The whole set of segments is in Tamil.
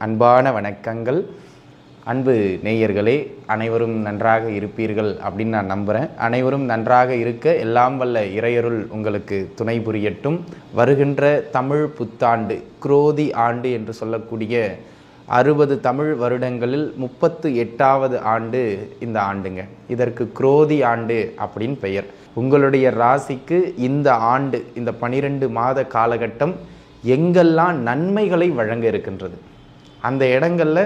அன்பான வணக்கங்கள். அன்பு நேயர்களே, அனைவரும் நன்றாக இருப்பீர்கள் அப்படின்னு நான் நம்புகிறேன். அனைவரும் நன்றாக இருக்க எல்லாம் வல்ல இறையருள் உங்களுக்கு துணை புரியட்டும். வருகின்ற தமிழ் புத்தாண்டு, குரோதி ஆண்டு என்று சொல்லக்கூடிய 60 தமிழ் வருடங்களில் 38வது ஆண்டு இந்த ஆண்டுங்க. இதற்கு குரோதி ஆண்டு அப்படின்னு பெயர். உங்களுடைய ராசிக்கு இந்த ஆண்டு, இந்த 12 மாத காலகட்டம் எங்கெல்லாம் நன்மைகளை வழங்க இருக்கின்றது, அந்த இடங்களில்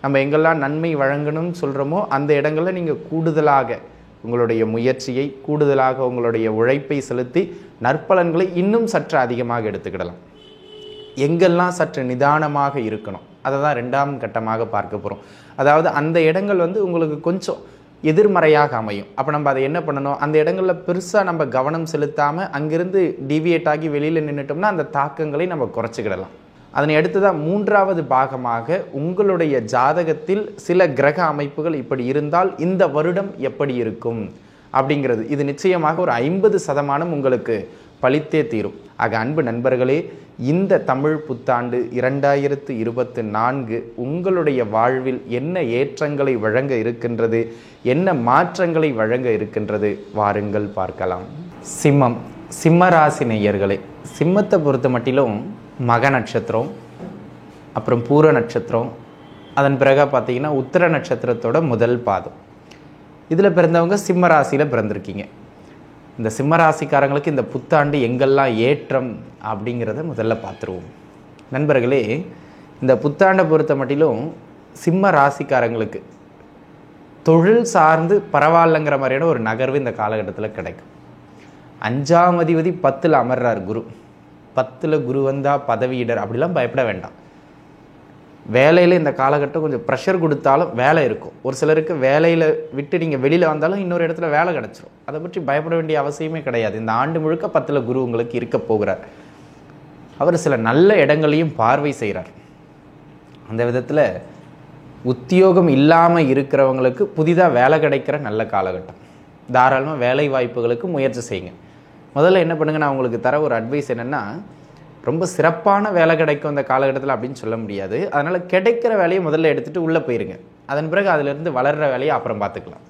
நம்ம எங்கெல்லாம் நன்மை வழங்கணும்னு சொல்கிறோமோ அந்த இடங்களில் நீங்கள் கூடுதலாக உங்களுடைய முயற்சியை, கூடுதலாக உங்களுடைய உழைப்பை செலுத்தி நற்பலன்களை இன்னும் சற்று அதிகமாக எடுத்துக்கிடலாம். எங்கெல்லாம் சற்று நிதானமாக இருக்கணும், அதை தான் 2ஆம் கட்டமாக பார்க்க போகிறோம். அதாவது அந்த இடங்கள் உங்களுக்கு கொஞ்சம் எதிர்மறையாக அமையும். அப்போ நம்ம அதை என்ன பண்ணணும், அந்த இடங்களில் பெருசாக நம்ம கவனம் செலுத்தாமல் அங்கிருந்து டிவியேட் ஆகி வெளியில் நின்றுட்டோம்னா அந்த தாக்கங்களை நம்ம குறைச்சிக்கிடலாம். அதனை அடுத்ததாக 3வது பாகமாக உங்களுடைய ஜாதகத்தில் சில கிரக அமைப்புகள் இப்படி இருந்தால் இந்த வருடம் எப்படி இருக்கும் அப்படிங்கிறது, இது நிச்சயமாக ஒரு 50% உங்களுக்கு பலித்தே தீரும். ஆக அன்பு நண்பர்களே, இந்த தமிழ் புத்தாண்டு 2024 உங்களுடைய வாழ்வில் என்ன ஏற்றங்களை வழங்க இருக்கின்றது, என்ன மாற்றங்களை வழங்க இருக்கின்றது, வாருங்கள் பார்க்கலாம். சிம்மம், சிம்மராசி நேயர்களே, சிம்மத்தை பொறுத்த மட்டிலும் மக நட்சத்திரம், அப்புறம் பூர நட்சத்திரம், அதன் பிறகு பார்த்தீங்கன்னா உத்திர நட்சத்திரத்தோட முதல் பாதம், இதில் பிறந்தவங்க சிம்ம ராசியில் பிறந்திருக்கீங்க. இந்த சிம்ம ராசிக்காரங்களுக்கு இந்த புத்தாண்டு எங்கெல்லாம் ஏற்றம் அப்படிங்கிறத முதல்ல பார்த்துருவோம். நண்பர்களே, இந்த புத்தாண்டை பொறுத்த மட்டிலும் சிம்ம ராசிக்காரங்களுக்கு தொழில் சார்ந்து பரவாயில்லைங்கிற மாதிரியான ஒரு நகர்வு இந்த காலகட்டத்தில் கிடைக்கும். 5ஆம் அதிபதி 10ல் அமர்றார் குரு. 10ல் குரு வந்தால் பதவியிடர் அப்படிலாம் பயப்பட வேண்டாம். வேலையில் இந்த காலகட்டம் கொஞ்சம் ப்ரெஷர் கொடுத்தாலும் வேலை இருக்கும். ஒரு சிலருக்கு வேலையில் விட்டு நீங்கள் வெளியில் வந்தாலும் இன்னொரு இடத்துல வேலை கிடச்சிரும். அதை பற்றி பயப்பட வேண்டிய அவசியமே கிடையாது. இந்த ஆண்டு முழுக்க 10ல் குரு உங்களுக்கு இருக்க போகிறார். அவர் சில நல்ல இடங்களையும் பார்வை செய்கிறார். அந்த விதத்தில் உத்தியோகம் இல்லாமல் இருக்கிறவங்களுக்கு புதிதாக வேலை கிடைக்கிற நல்ல காலகட்டம். தாராளமாக வேலை வாய்ப்புகளுக்கு முயற்சி செய்யுங்க. முதல்ல என்ன பண்ணுங்க, நான் உங்களுக்கு தர ஒரு அட்வைஸ் என்னென்னா, ரொம்ப சிறப்பான வேலை கிடைக்கும் இந்த காலகட்டத்தில் அப்படின்னு சொல்ல முடியாது. அதனால் கிடைக்கிற வேலையை முதல்ல எடுத்துகிட்டு உள்ளே போயிருங்க. அதன் பிறகு அதிலிருந்து வளர்கிற வேலையை அப்புறம் பார்த்துக்கலாம்.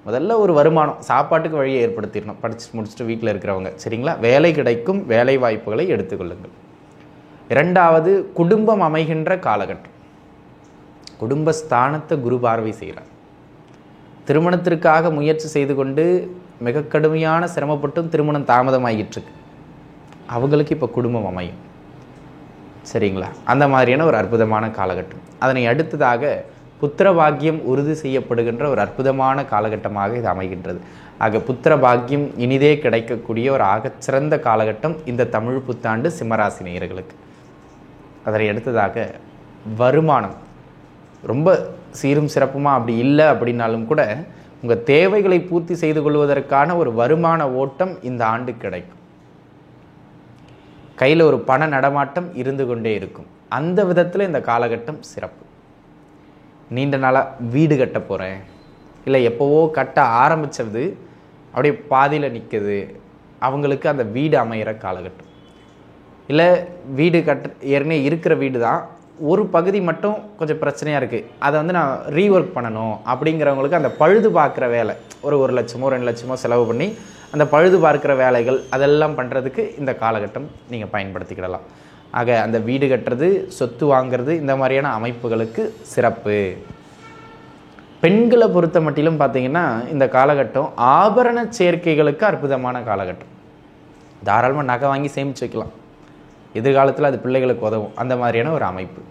முதல்ல ஒரு வருமானம், சாப்பாட்டுக்கு வழியை ஏற்படுத்திடணும். படித்து முடிச்சுட்டு வீட்டில் இருக்கிறவங்க, சரிங்களா? வேலை கிடைக்கும், வேலை வாய்ப்புகளை எடுத்துக்கொள்ளுங்கள். 2வது, குடும்பம் அமைகின்ற காலகட்டம். குடும்பஸ்தானத்தை குரு பார்வை செய்கிறார். திருமணத்திற்காக முயற்சி செய்து கொண்டு மிக கடுமையான சிரமப்பட்டும் திருமணம் தாமதமாகிட்டுருக்கு, அவங்களுக்கு இப்போ குடும்பம் அமையும், சரிங்களா? அந்த மாதிரியான ஒரு அற்புதமான காலகட்டம். அதனை அடுத்ததாக புத்திர பாக்கியம் உறுதி செய்யப்படுகின்ற ஒரு அற்புதமான காலகட்டமாக இது அமைகின்றது. ஆக புத்திர பாக்கியம் இனிதே கிடைக்கக்கூடிய ஒரு ஆகச்சிறந்த காலகட்டம் இந்த தமிழ் புத்தாண்டு சிம்மராசி நேயர்களுக்கு. அதனை அடுத்ததாக வருமானம் ரொம்ப சீரும் சிறப்புமா அப்படி இல்லை அப்படின்னாலும் கூட உங்கள் தேவைகளை பூர்த்தி செய்து கொள்வதற்கான ஒரு வருமான ஓட்டம் இந்த ஆண்டு கிடைக்கும். கையில் ஒரு பண நடமாட்டம் இருந்து கொண்டே இருக்கும். அந்த விதத்தில் இந்த காலகட்டம் சிறப்பு. நீண்ட நாளாக வீடு கட்ட போகிறேன், இல்லை எப்போவோ கட்ட ஆரம்பித்தது அப்படியே பாதியில் நிற்குது, அவங்களுக்கு அந்த வீடு அமைகிற காலகட்டம். இல்லை வீடு ஏற்கனவே இருக்கிற வீடு தான், ஒரு பகுதி மட்டும் கொஞ்சம் பிரச்சனையாக இருக்குது, அதை நான் ரீஒர்க் பண்ணணும் அப்படிங்கிறவங்களுக்கு அந்த பழுது பார்க்குற வேலை, ஒரு 1 லட்சமோ 2 லட்சமோ செலவு பண்ணி அந்த பழுது பார்க்குற வேலைகள் அதெல்லாம் பண்ணுறதுக்கு இந்த காலகட்டம் நீங்கள் பயன்படுத்திக்கிடலாம். ஆக அந்த வீடு கட்டுறது, சொத்து வாங்கிறது, இந்த மாதிரியான அமைப்புகளுக்கு சிறப்பு. பெண்களை பொறுத்த மட்டிலும் பார்த்தீங்கன்னா இந்த காலகட்டம் ஆபரண சேர்க்கைகளுக்கு அற்புதமான காலகட்டம். தாராளமாக நகை வாங்கி சேமித்து வைக்கலாம், எதிர்காலத்தில் அது பிள்ளைகளுக்கு உதவும், அந்த மாதிரியான ஒரு அமைப்பு.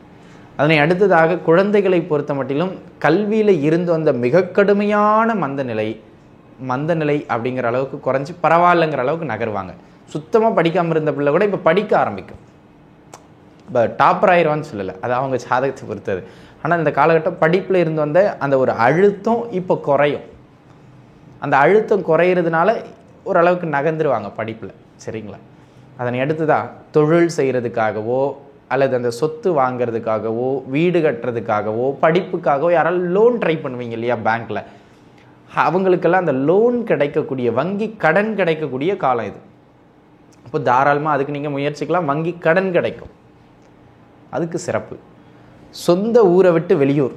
அதனை அடுத்ததாக குழந்தைகளை பொறுத்த மட்டிலும் கல்வியில் இருந்து வந்த மிக கடுமையான மந்த நிலை அப்படிங்கிற அளவுக்கு குறைஞ்சி பரவாயில்லைங்கிற அளவுக்கு நகருவாங்க. சுத்தமாக படிக்காமல் இருந்த பிள்ளை கூட இப்போ படிக்க ஆரம்பிக்கும். இப்போ டாப்பர் ஆயிடுவான்னு சொல்லலை, அது அவங்க ஜாதகத்தை பொறுத்தது. ஆனால் இந்த காலகட்டம் படிப்பில் இருந்து வந்த அந்த ஒரு அழுத்தம் இப்போ குறையும். அந்த அழுத்தம் குறையிறதுனால ஓரளவுக்கு நகர்ந்துருவாங்க படிப்பில், சரிங்களா? அதனை அடுத்துதான் தொழில் செய்கிறதுக்காகவோ அல்லது அந்த சொத்து வாங்கிறதுக்காகவோ வீடு கட்டுறதுக்காகவோ படிப்புக்காகவோ யாராலும் லோன் ட்ரை பண்ணுவீங்க இல்லையா பேங்க்கில், அவங்களுக்கெல்லாம் அந்த லோன் கிடைக்கக்கூடிய, வங்கி கடன் கிடைக்கக்கூடிய காலம் இது. இப்போ தாராளமாக அதுக்கு நீங்கள் முயற்சிக்கலாம், வங்கி கடன் கிடைக்கும், அதுக்கு சிறப்பு. சொந்த ஊரை விட்டு வெளியூர்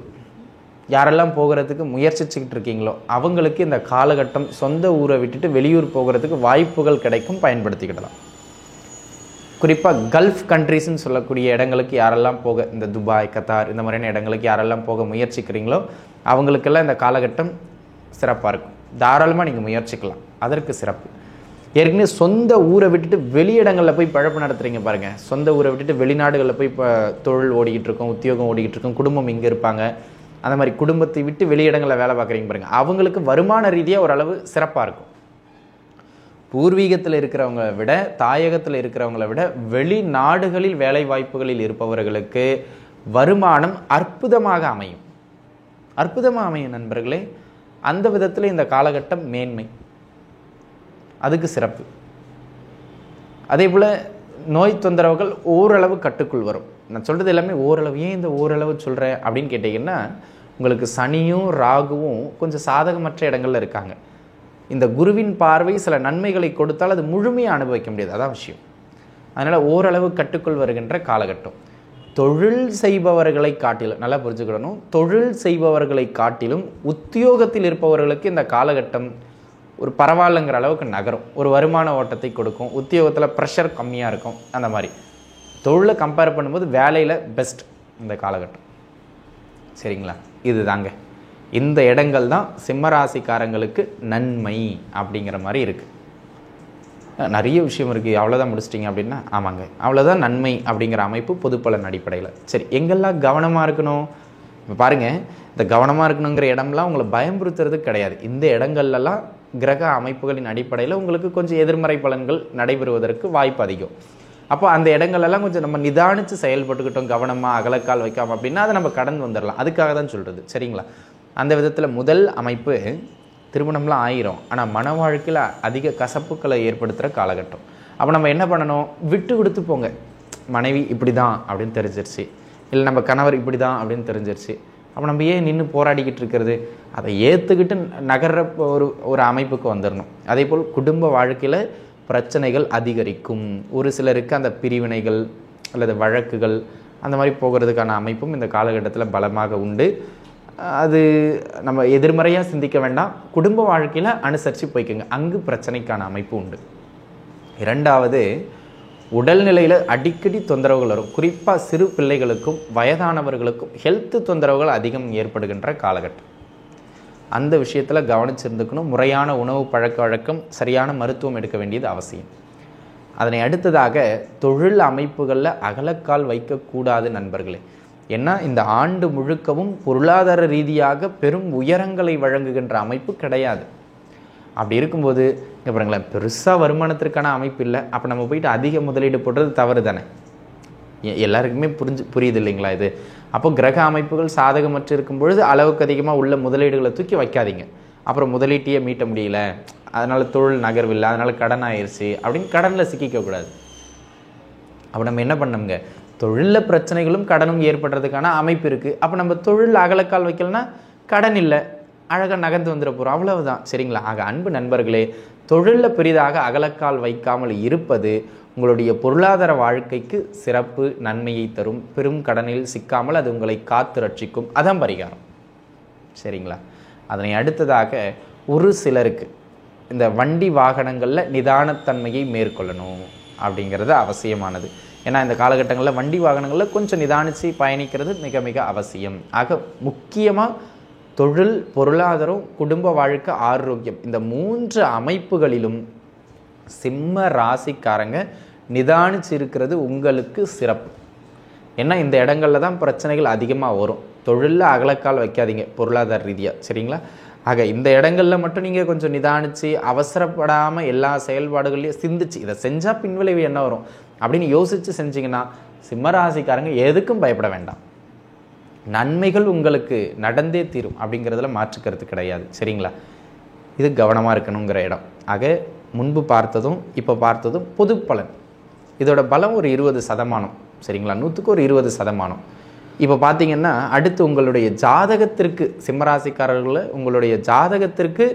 யாரெல்லாம் போகிறதுக்கு முயற்சிச்சுக்கிட்டு இருக்கீங்களோ அவங்களுக்கு இந்த காலகட்டம் சொந்த ஊரை விட்டுட்டு வெளியூர் போகிறதுக்கு வாய்ப்புகள் கிடைக்கும், பயன்படுத்திக்கிடலாம். குறிப்பாக கல்ஃப் கண்ட்ரீஸ்ன்னு சொல்லக்கூடிய இடங்களுக்கு யாரெல்லாம் போக, இந்த துபாய், கத்தார் இந்த மாதிரியான இடங்களுக்கு யாரெல்லாம் போக முயற்சிக்கிறீங்களோ அவங்களுக்கெல்லாம் இந்த காலகட்டம் சிறப்பாக இருக்கும். தாராளமாக நீங்கள் முயற்சிக்கலாம், அதற்கு சிறப்பு. ஏற்கனவே சொந்த ஊரை விட்டுட்டு வெளியிடங்களில் போய் பழப்பு நடத்துகிறீங்க பாருங்கள். சொந்த ஊரை விட்டுட்டு வெளிநாடுகளில் போய் இப்போ தொழில் ஓடிக்கிட்டு இருக்கோம், உத்தியோகம் ஓடிக்கிட்டு இருக்கோம், குடும்பம் இங்கே இருப்பாங்க, அந்த மாதிரி குடும்பத்தை விட்டு வெளியிடங்களில் வேலை பார்க்குறீங்க பாருங்கள். அவங்களுக்கு வருமான ரீதியாக ஓரளவு சிறப்பாக இருக்கும். பூர்வீகத்தில் இருக்கிறவங்களை விட, தாயகத்தில் இருக்கிறவங்களை விட வெளிநாடுகளில் வேலை வாய்ப்புகளில் இருப்பவர்களுக்கு வருமானம் அற்புதமாக அமையும். அற்புதமாக அமையும் நண்பர்களே. அந்த விதத்தில் இந்த காலகட்டம் மேன்மை, அதுக்கு சிறப்பு. அதே போல் நோய் தொந்தரவுகள் ஓரளவு கட்டுக்குள் வரும். நான் சொல்கிறது எல்லாமே ஓரளவு. ஏன் இந்த ஓரளவு சொல்கிறேன் அப்படின்னு கேட்டிங்கன்னா, உங்களுக்கு சனியும் ராகுவும் கொஞ்சம் சாதகமற்ற இடங்களில் இருக்காங்க. இந்த குருவின் பார்வை சில நன்மைகளை கொடுத்தால் அது முழுமையாக அனுபவிக்க முடியாது, அதான் விஷயம். அதனால் ஓரளவு கட்டுக்குள் வருகின்ற காலகட்டம். தொழில் செய்பவர்களை காட்டிலும், நல்லா புரிஞ்சுக்கிடணும், தொழில் செய்பவர்களை காட்டிலும் உத்தியோகத்தில் இருப்பவர்களுக்கு இந்த காலகட்டம் ஒரு பரவாயில்லைங்கிற அளவுக்கு நகரும். ஒரு வருமான ஓட்டத்தை கொடுக்கும். உத்தியோகத்தில் ப்ரெஷர் கம்மியாக இருக்கும். அந்த மாதிரி தொழிலை கம்பேர் பண்ணும்போது வேலையில் பெஸ்ட் இந்த காலகட்டம். சரிங்களா? இது தாங்க, இந்த இடங்கள் தான் சிம்மராசிக்காரங்களுக்கு நன்மை அப்படிங்கிற மாதிரி இருக்குது. நிறைய விஷயம் இருக்குது. அவ்வளோதான் முடிச்சிட்டிங்க அப்படின்னா, ஆமாங்க அவ்வளோதான் நன்மை அப்படிங்கிற அமைப்பு பொதுப்பலன் அடிப்படையில். சரி, எங்கெல்லாம் கவனமாக இருக்கணும்? இப்போ பாருங்கள், இந்த கவனமாக இருக்கணுங்கிற இடம்லாம் உங்களை பயம்புறுத்துறது கிடையாது. இந்த இடங்கள்லாம் கிரக அமைப்புகளின் அடிப்படையில் உங்களுக்கு கொஞ்சம் எதிர்மறை பலன்கள் நடைபெறுவதற்கு வாய்ப்பு அதிகம். அப்போ அந்த இடங்கள்லாம் கொஞ்சம் நம்ம நிதானித்து செயல்பட்டுக்கிட்டோம், கவனமாக அகலக்கால் வைக்காமல் அப்படின்னா அதை நம்ம கடந்து வந்துடலாம். அதுக்காக தான் சொல்கிறது. சரிங்களா? அந்த விதத்தில் முதல் அமைப்பு, திருமணம்லாம் ஆயிரும், ஆனால் மன வாழ்க்கையில் அதிக கசப்புக்களை ஏற்படுத்துகிற காலகட்டம். அப்போ நம்ம என்ன பண்ணணும்? விட்டு கொடுத்து போங்க. மனைவி இப்படி தான் அப்படின்னு தெரிஞ்சிருச்சு, இல்லை நம்ம கணவர் இப்படி தான் அப்படின்னு தெரிஞ்சிருச்சு. அப்போ நம்ம ஏன் நின்று போராடிக்கிட்டு இருக்கிறது? அதை ஏற்றுக்கிட்டு நகர்ற ஒரு அமைப்புக்கு வந்துடணும். அதே போல் குடும்ப வாழ்க்கையில் பிரச்சனைகள் அதிகரிக்கும். ஒரு சிலருக்கு அந்த பிரிவினைகள் அல்லது வழக்குகள் அந்த மாதிரி போகிறதுக்கான அமைப்பும் இந்த காலகட்டத்தில் பலமாக உண்டு. அது நம்ம எதிர்மறையாக சிந்திக்க வேண்டாம். குடும்ப வாழ்க்கையில் அனுசரித்து போய்க்குங்க, அங்கு பிரச்சனைக்கான அமைப்பு உண்டு. இரண்டாவது, உடல்நிலையில் அடிக்கடி தொந்தரவுகள் வரும். குறிப்பாக சிறு பிள்ளைகளுக்கும் வயதானவர்களுக்கும் ஹெல்த் தொந்தரவுகள் அதிகம் ஏற்படுகின்ற காலகட்டம். அந்த விஷயத்தில் கவனிச்சிருந்துக்கணும். முறையான உணவு பழக்க வழக்கம், சரியான மருத்துவம் எடுக்க வேண்டியது அவசியம். அதனை அடுத்ததாக, தொழில் அமைப்புகளில் அகலக்கால் வைக்கக்கூடாது நண்பர்களே. ஏன்னா இந்த ஆண்டு முழுக்கவும் பொருளாதார ரீதியாக பெரும் உயரங்களை வழங்குகின்ற அமைப்பு கிடையாது. அப்படி இருக்கும்போது இங்கே பாருங்களேன், பெருசாக வருமானத்திற்கான அமைப்பு இல்லை. அப்போ நம்ம போயிட்டு அதிக முதலீடு போடுறது தவறு தானே? எல்லாருக்குமே புரியுது இல்லைங்களா இது? அப்போ கிரக அமைப்புகள் சாதகமற்று இருக்கும் பொழுது அளவுக்கு அதிகமாக உள்ள முதலீடுகளை தூக்கி வைக்காதீங்க. அப்புறம் முதலீட்டையே மீட்ட முடியல, அதனால் தொழில் நகர்வில்லை, அதனால் கடன் ஆயிடுச்சு அப்படின்னு கடனில் சிக்கிக்கக்கூடாது. அப்போ நம்ம என்ன பண்ணோங்க? தொழிலில் பிரச்சனைகளும் கடனும் ஏற்படுறதுக்கான அமைப்பு இருக்குது. அப்போ நம்ம தொழில் அகலக்கால் வைக்கலன்னா கடன் இல்லை, அழகாக நகர்ந்து வந்துட போகிறோம், அவ்வளவுதான். சரிங்களா? ஆக அன்பு நண்பர்களே, தொழிலில் பெரிதாக அகலக்கால் வைக்காமல் இருப்பது உங்களுடைய பொருளாதார வாழ்க்கைக்கு சிறப்பு நன்மையை தரும். பெரும் கடனில் சிக்காமல் அது உங்களை காத்து ரட்சிக்கும். அதான் பரிகாரம். சரிங்களா? அதனை அடுத்ததாக, ஒரு சிலருக்கு இந்த வண்டி வாகனங்களில் நிதானத்தன்மையை மேற்கொள்ளணும் அப்படிங்கிறது அவசியமானது. ஏன்னா இந்த காலகட்டங்களில் வண்டி வாகனங்களில் கொஞ்சம் நிதானித்து பயணிக்கிறது மிக மிக அவசியம். ஆக முக்கியமாக தொழில், பொருளாதாரம், குடும்ப வாழ்க்கை, ஆரோக்கியம், இந்த 3 அமைப்புகளிலும் சிம்ம ராசிக்காரங்க நிதானிச்சு இருக்கிறது உங்களுக்கு சிறப்பு. ஏன்னா இந்த இடங்களில் தான் பிரச்சனைகள் அதிகமாக வரும். தொழிலில் அகலக்கால் வைக்காதீங்க பொருளாதார ரீதியாக. சரிங்களா? ஆக இந்த இடங்களில் மட்டும் நீங்கள் கொஞ்சம் நிதானித்து அவசரப்படாமல் எல்லா செயல்பாடுகளையும் சிந்திச்சு இதை செஞ்சால் பின்விளைவு என்ன வரும் அப்படின்னு யோசித்து செஞ்சிங்கன்னா சிம்மராசிக்காரங்க எதுக்கும் பயப்பட வேண்டாம். நன்மைகள் உங்களுக்கு நடந்தே தீரும் அப்படிங்கிறதுல மாற்றுக்கிறது கிடையாது. சரிங்களா? இது கவனமாக இருக்கணுங்கிற இடம். ஆக முன்பு பார்த்ததும் இப்போ பார்த்ததும் பொது பலன். இதோட பலம் ஒரு 20%. சரிங்களா? 100க்கு ஒரு 20%. இப்போ பார்த்தீங்கன்னா அடுத்து உங்களுடைய ஜாதகத்திற்கு, சிம்மராசிக்காரர்களில் உங்களுடைய ஜாதகத்திற்கு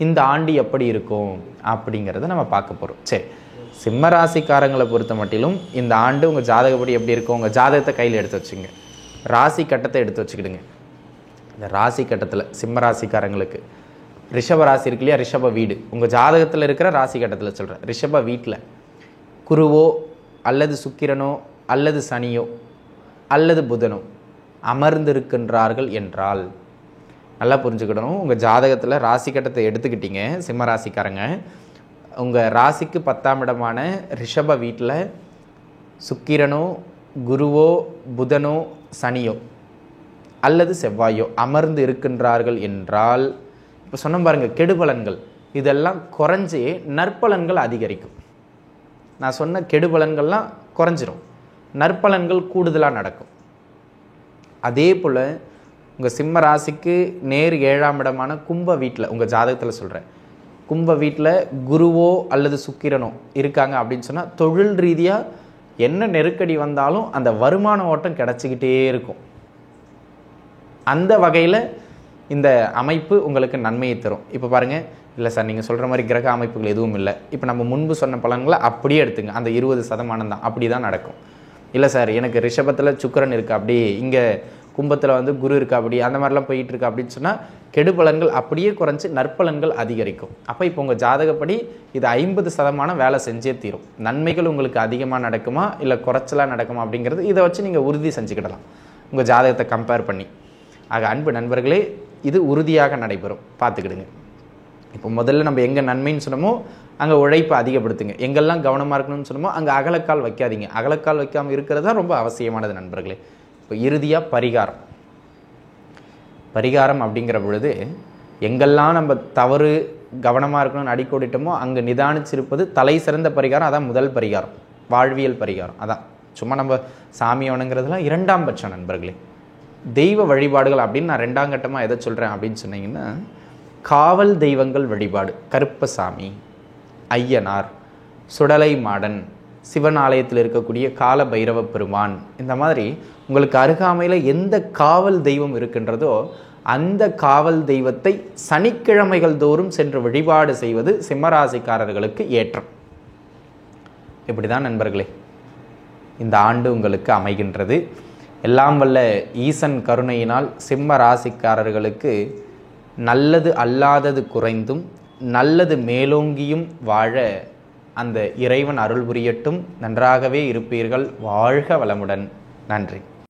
இந்த ஆண்டு எப்படி இருக்கும் அப்படிங்கிறத நம்ம பார்க்க போகிறோம். சரி, சிம்மராசிக்காரங்களை பொறுத்த மட்டிலும் இந்த ஆண்டு உங்கள் ஜாதகப்படி எப்படி இருக்கும்? உங்கள் ஜாதகத்தை கையில் எடுத்து வச்சுங்க. ராசி கட்டத்தை எடுத்து வச்சுக்கிடுங்க. இந்த ராசி கட்டத்தில் சிம்ம ராசிக்காரங்களுக்கு ரிஷப ராசி இருக்கு இல்லையா, ரிஷப வீடு உங்கள் ஜாதகத்தில் இருக்கிற ராசி கட்டத்தில் சொல்கிறேன். ரிஷப வீட்டில் குருவோ அல்லது சுக்கிரனோ அல்லது சனியோ அல்லது புதனோ அமர்ந்திருக்கின்றார்கள் என்றால், நல்லா புரிஞ்சுக்கிடணும். உங்கள் ஜாதகத்தில் ராசி கட்டத்தை எடுத்துக்கிட்டீங்க சிம்ம ராசிக்காரங்க, உங்கள் ராசிக்கு 10ஆம் இடமான ரிஷப வீட்டில் சுக்கிரனோ குருவோ புதனோ சனியோ அல்லது செவ்வாயோ அமர்ந்து இருக்கின்றார்கள் என்றால், இப்போ சொன்ன பாருங்கள் கெடுபலன்கள் இதெல்லாம் குறைஞ்சி நற்பலன்கள் அதிகரிக்கும். நான் சொன்ன கெடுபலன்கள்லாம் குறைஞ்சிரும், நற்பலன்கள் கூடுதலாக நடக்கும். அதே போல் உங்கள் சிம்ம ராசிக்கு நேர் 7ஆம் இடமான கும்ப வீட்டில் உங்கள் ஜாதகத்தில் சொல்கிறேன், கும்ப வீட்டில் குருவோ அல்லது சுக்கிரனோ இருக்காங்க அப்படின்னு சொன்னால் தொழில் ரீதியாக என்ன நெருக்கடி வந்தாலும் அந்த வருமான ஓட்டம் கிடச்சிக்கிட்டே இருக்கும். அந்த வகையில் இந்த அமைப்பு உங்களுக்கு நன்மையை தரும். இப்போ பாருங்கள், இல்லை சார் நீங்கள் சொல்கிற மாதிரி கிரக அமைப்புகள் எதுவும் இல்லை, இப்போ நம்ம முன்பு சொன்ன பலன்களை அப்படியே எடுத்துங்க, அந்த 20% தான் அப்படி தான் நடக்கும். இல்லை சார் எனக்கு ரிஷபத்தில் சுக்கிரன் இருக்குது அப்படி, இங்கே கும்பத்தில் வந்து குரு இருக்கா அப்படி, அந்த மாதிரிலாம் போயிட்டு இருக்கா அப்படின்னு சொன்னால் கெடுபலன்கள் அப்படியே குறைஞ்சி நற்பலன்கள் அதிகரிக்கும். அப்போ இப்போ உங்கள் ஜாதகப்படி இது 50% வேலை செஞ்சே தீரும். நன்மைகள் உங்களுக்கு அதிகமாக நடக்குமா இல்லை குறைச்சலாக நடக்குமா அப்படிங்கிறது இதை வச்சு நீங்கள் உறுதி செஞ்சுக்கிடலாம் உங்கள் ஜாதகத்தை கம்பேர் பண்ணி. ஆக அன்பு நண்பர்களே, இது உறுதியாக நடைபெறும், பார்த்துக்கிடுங்க. இப்போ முதல்ல நம்ம எங்கே நன்மைன்னு சொன்னமோ அங்கே உழைப்பு அதிகப்படுத்துங்க, எங்கெல்லாம் கவனமாக இருக்கணும்னு சொன்னமோ அங்கே அகலக்கால் வைக்காதீங்க. அகலக்கால் வைக்காமல் இருக்கிறது தான் ரொம்ப அவசியமானது நண்பர்களே. இப்போ இறுதியாக பரிகாரம் அப்படிங்கிற பொழுது எங்கெல்லாம் நம்ம தவறு கவனமாக இருக்கணும்னு அடிக்கோடிட்டோமோ அங்கே நிதானிச்சிருப்பது தலை சிறந்த பரிகாரம். அதான் முதல் பரிகாரம், வாழ்வியல் பரிகாரம். அதான் சும்மா நம்ம சாமி வணங்குறதுலாம் 2ஆம் பட்சம் நண்பர்களே. தெய்வ வழிபாடுகள் அப்படின்னு நான் 2ஆம் கட்டமாக எதை சொல்கிறேன் அப்படின்னு சொன்னீங்கன்னா, காவல் தெய்வங்கள் வழிபாடு, கருப்பசாமி, ஐயனார், சுடலை மாடன், சிவன் ஆலயத்தில் இருக்கக்கூடிய கால பைரவ பெருமான், இந்த மாதிரி உங்களுக்கு அருகாமையில் எந்த காவல் தெய்வம் இருக்கின்றதோ அந்த காவல் தெய்வத்தை சனிக்கிழமைகள் தோறும் சென்று வழிபாடு செய்வது சிம்மராசிக்காரர்களுக்கு ஏற்றம். இப்படி தான் நண்பர்களே இந்த ஆண்டு உங்களுக்கு அமைகின்றது. எல்லாம் வல்ல ஈசன் கருணையினால் சிம்ம ராசிக்காரர்களுக்கு நல்லது அல்லாதது குறைந்தும் நல்லது மேலோங்கியும் வாழ அந்த இறைவன் அருள் புரியட்டும். நன்றாகவே இருப்பீர்கள். வாழ்க வளமுடன். நன்றி.